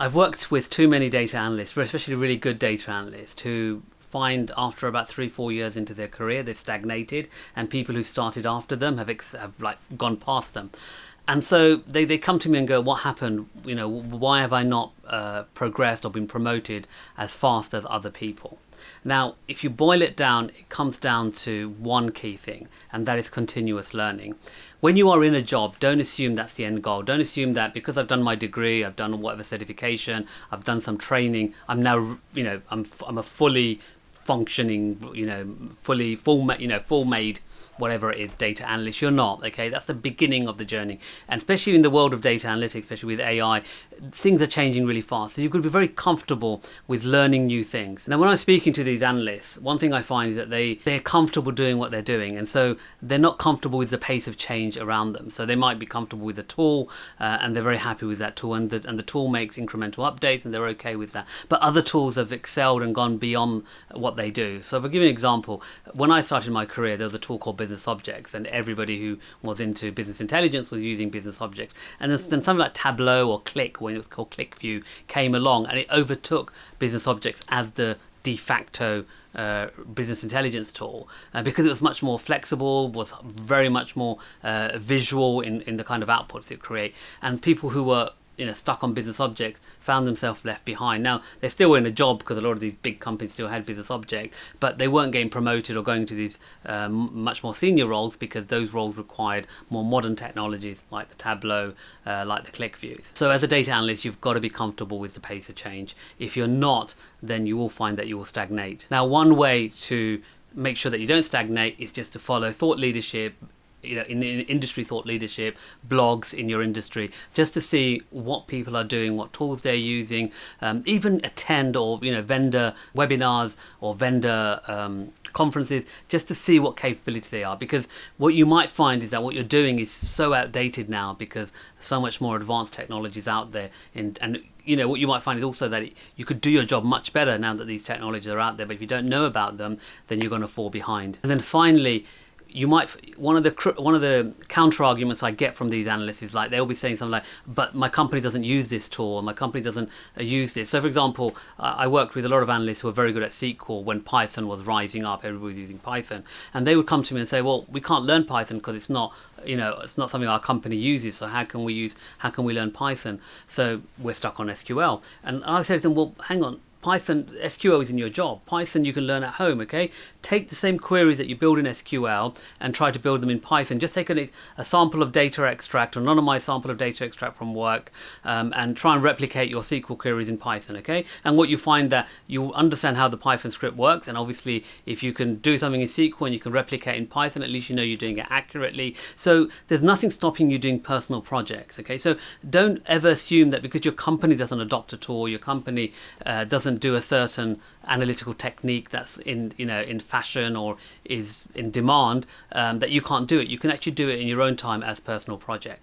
I've worked with too many data analysts, especially really good data analysts, who find after about 3-4 years into their career they've stagnated, and people who started after them have like gone past them. And so they come to me and go, what happened? Why have I not progressed or been promoted as fast as other people? Now, if you boil it down, it comes down to one key thing, and that is continuous learning. When you are in a job, don't assume that's the end goal. Don't assume that because I've done my degree, I've done whatever certification, I've done some training, I'm now, I'm a fully functioning, full made, whatever it is, data analyst. You're not, okay? That's the beginning of the journey. And especially in the world of data analytics, especially with AI, things are changing really fast. So you've got to be very comfortable with learning new things. Now, when I'm speaking to these analysts, one thing I find is that they're comfortable doing what they're doing. And so they're not comfortable with the pace of change around them. So they might be comfortable with a tool and they're very happy with that tool. And the tool makes incremental updates and they're okay with that. But other tools have excelled and gone beyond what they do. So if I give you an example, when I started my career, there was a tool called Business Objects, and everybody who was into business intelligence was using Business Objects. And then something like Tableau or Click, when it was called ClickView, came along and it overtook Business Objects as the de facto business intelligence tool, because it was much more flexible, was very much more visual in the kind of outputs it create, and people who were stuck on Business Objects found themselves left behind. Now, they're still in a job because a lot of these big companies still had Business Objects, but they weren't getting promoted or going to these much more senior roles because those roles required more modern technologies like the Tableau, like the ClickViews. So as a data analyst, you've got to be comfortable with the pace of change. If you're not, then you will find that you will stagnate. Now, one way to make sure that you don't stagnate is just to follow thought leadership, in industry thought leadership, blogs in your industry, just to see what people are doing, what tools they're using, even attend or vendor webinars or vendor conferences, just to see what capability they are. Because what you might find is that what you're doing is so outdated now because so much more advanced technology is out there, and what you might find is also that you could do your job much better now that these technologies are out there, but if you don't know about them, then you're going to fall behind. And then finally, one of the counter arguments I get from these analysts is like they'll be saying something like, but my company doesn't use this tool, or my company doesn't use this. So for example, I worked with a lot of analysts who were very good at SQL when Python was rising up, everybody was using Python, and they would come to me and say, well, we can't learn Python because it's not something our company uses, so how can we learn Python? So we're stuck on SQL. And I said to them, well, hang on, Python, SQL is in your job. Python you can learn at home, okay? Take the same queries that you build in SQL and try to build them in Python. Just take a sample of data extract, an anonymized sample of data extract from work, and try and replicate your SQL queries in Python, okay? And what you find that you understand how the Python script works, and obviously if you can do something in SQL and you can replicate in Python, at least you know you're doing it accurately. So there's nothing stopping you doing personal projects, okay? So don't ever assume that because your company doesn't adopt a tool, your company doesn't do a certain analytical technique that's in fashion or is in demand, that you can't do it. You can actually do it in your own time as personal project.